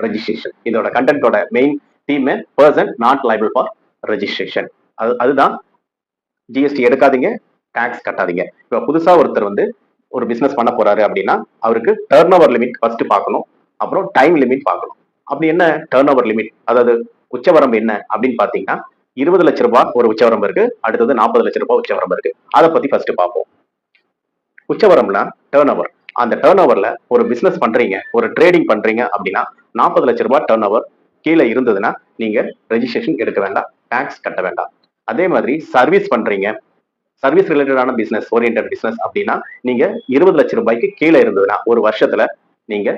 Registration. இதோட கண்டென்ட்டோட main theme person not liable for registration. அதுதான் ஜிஎஸ்டி எடுக்காதீங்க, டாக்ஸ் கட்டாதீங்க. இப்போ புதுசா ஒருத்தர் வந்து ஒரு பிசினஸ் பண்ண போறாரு அப்படின்னா அவருக்கு டர்ன் ஓவர் லிமிட் ஃபர்ஸ்ட் பார்க்கணும், அப்புறம் டைம் லிமிட் பார்க்கணும். அப்படி என்ன டர்ன் ஓவர் லிமிட், அதாவது உச்சவரம்பு என்ன அப்படின்னு பாத்தீங்கன்னா 20 லட்சம் ரூபாய் ஒரு உச்சவரம்பு இருக்கு, அடுத்தது 40 லட்சம் ரூபாய் உச்சவரம்பு இருக்கு. அதை பத்தி ஃபர்ஸ்ட் பார்ப்போம். உச்சவரம்புனா டர்ன் ஓவர். அந்த டர்ன் ஓவர்ல ஒரு பிசினஸ் பண்றீங்க, ஒரு ட்ரேடிங் பண்றீங்க அப்படின்னா 40 லட்சம் ரூபாய் டர்ன் ஓவர் கீழே இருந்ததுன்னா நீங்க ரெஜிஸ்ட்ரேஷன் எடுக்க வேண்டாம், டாக்ஸ் கட்ட வேண்டாம். அதே மாதிரி சர்வீஸ் பண்றீங்க, சர்வீஸ் ரிலேட்டடான பிசினஸ் ஓரியன்ட் பிசினஸ் அப்படின்னா நீங்க 20 லட்சம் ரூபாய்க்கு கீழே இருந்ததுன்னா ஒரு வருஷத்துல நீங்க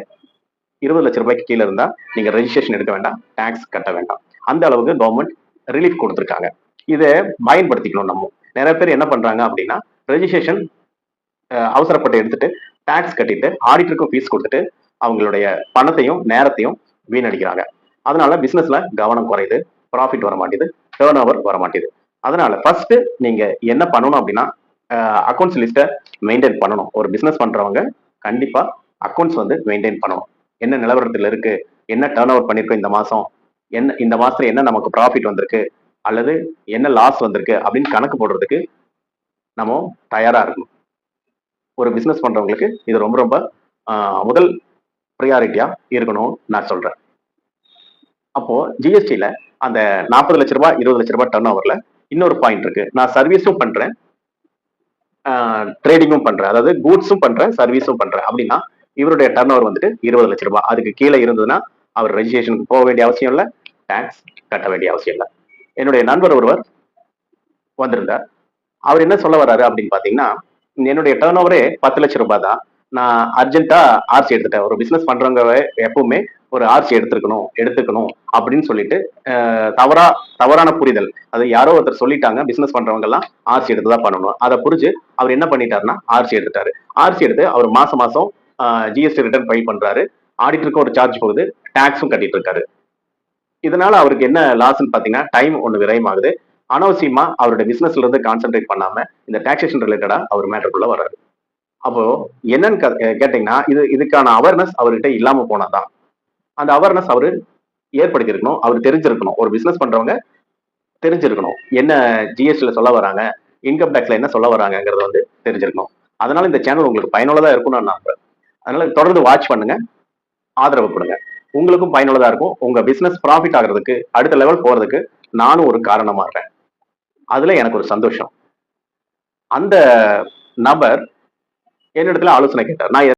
20 லட்சம் ரூபாய்க்கு கீழே இருந்தா நீங்க ரெஜிஸ்ட்ரேஷன் எடுக்க வேண்டாம், டாக்ஸ் கட்ட வேண்டாம். அந்த அளவுக்கு கவர்மெண்ட் ரிலீஃப் கொடுத்துருக்காங்க. இதை பயன்படுத்திக்கணும். நம்ம நிறைய பேர் என்ன பண்றாங்க அப்படின்னா ரெஜிஸ்ட்ரேஷன் அவசரப்பட்டு எடுத்துட்டு டாக்ஸ் கட்டிட்டு ஆடிட்டருக்கும் ஃபீஸ் கொடுத்துட்டு அவங்களுடைய பணத்தையும் நேரத்தையும் வீணடிக்கிறாங்க. அதனால பிசினஸ்ல கவனம் குறையுது, ப்ராஃபிட் வர மாட்டேது, டர்ன் ஓவர் வர மாட்டேது. அதனால ஃபர்ஸ்ட் நீங்க என்ன பண்ணணும் அப்படின்னா அக்கௌண்ட்ஸ் லிஸ்ட்டை மெயின்டைன் பண்ணணும். ஒரு பிசினஸ் பண்றவங்க கண்டிப்பா அக்கௌண்ட்ஸ் வந்து மெயின்டைன் பண்ணணும். என்ன நிலவரத்தில் இருக்கு, என்ன டர்ன் ஓவர் பண்ணிருக்கோம் இந்த மாசம், என்ன இந்த மாசத்துல என்ன நமக்கு ப்ராஃபிட் வந்திருக்கு அல்லது என்ன லாஸ் வந்திருக்கு அப்படின்னு கணக்கு போடுறதுக்கு நம்ம தயாரா இருக்கணும். ஒரு பிசினஸ் பண்றவங்களுக்கு இது ரொம்ப ரொம்ப முதல் ப்ரியாரிட்டியா இருக்கணும் நான் சொல்றேன். அப்போ ஜிஎஸ்டியில அந்த 40 லட்சம் ரூபாய் 20 லட்சம் ரூபாய் டர்ன் ஓவர்ல இன்னொரு பாயிண்ட் இருக்கு. நான் சர்வீஸும் பண்றேன், ட்ரேடிங்கும் பண்றேன், அதாவது கூட்ஸும் பண்றேன், சர்வீஸும் பண்றேன் அப்படின்னா இவருடைய டர்ன் ஓவர் வந்துட்டு 20 லட்சம் ரூபாய். அதுக்கு கீழே இருந்ததுன்னா அவர் ரெஜிஸ்ட்ரேஷனுக்கு போக வேண்டிய அவசியம் இல்லை, டாக்ஸ் கட்ட வேண்டிய அவசியம் இல்லை. என்னுடைய நண்பர் ஒருவர் வந்திருந்தார். அவர் என்ன சொல்ல வர்றாரு அப்படின்னு பாத்தீங்கன்னா, என்னுடைய டர்ன் ஓவரே 10 லட்சம் ரூபாய் தான், நான் அர்ஜென்ட்டா ஆர்சி எடுத்துட்டேன். ஒரு பிசினஸ் பண்றவங்க எப்பவுமே ஒரு ஆர்சி எடுத்துக்கணும் அப்படின்னு சொல்லிட்டு தவறான புரிதல். அது யாரோ ஒருத்தர் சொல்லிட்டாங்க பிசினஸ் பண்றவங்க எல்லாம் ஆர்சி எடுத்துதான் பண்ணணும். அதை புரிஞ்சு அவர் என்ன பண்ணிட்டாருன்னா ஆர்சி எடுத்துட்டாரு. ஆர்சி எடுத்து அவர் மாசம் ஜிஎஸ்டி ரிட்டர்ன் ஃபைல் பண்றாரு, ஆடிட்டருக்கும் ஒரு சார்ஜ் போகுது, டாக்ஸும் கட்டிட்டு இருக்காரு. இதனால அவருக்கு என்ன லாஸ்ன்னு பாத்தீங்கன்னா டைம் ஒண்ணு விரயமாகுது. அனாவசியமா அவருடைய பிசினஸ்ல இருந்து கான்சென்ட்ரேட் பண்ணாம இந்த டாக்ஸேஷன் ரிலேட்டடா அவர் மேட்டருக்குள்ள வர்றாரு. அப்போ என்னன்னு கேட்டீங்கன்னா இதுக்கான அவேர்னஸ் அவர்கிட்ட இல்லாம போனாதான். அந்த அவேர்னஸ் அவரு ஏற்படுத்தி இருக்கணும், அவர் தெரிஞ்சிருக்கணும். ஒரு பிசினஸ் பண்றவங்க தெரிஞ்சிருக்கணும் என்ன ஜிஎஸ்டில சொல்ல வராங்க, இன்கம் டாக்ஸ்ல என்ன சொல்ல வராங்கிறத வந்து தெரிஞ்சிருக்கணும். அதனால இந்த சேனல் உங்களுக்கு பயனுள்ளதா இருக்கும்னு நான் நம்புறேன். அதனால தொடர்ந்து வாட்ச் பண்ணுங்க, ஆதரவு கொடுங்க. உங்களுக்கும் பயனுள்ளதா இருக்கும். உங்க பிசினஸ் ப்ராஃபிட் ஆகிறதுக்கு அடுத்த லெவல் போறதுக்கு நானும் ஒரு காரணமா இருக்கேன். அதுல எனக்கு ஒரு சந்தோஷம். அந்த நபர் என்னிடத்துல ஆலோசனை கேட்டார். நான்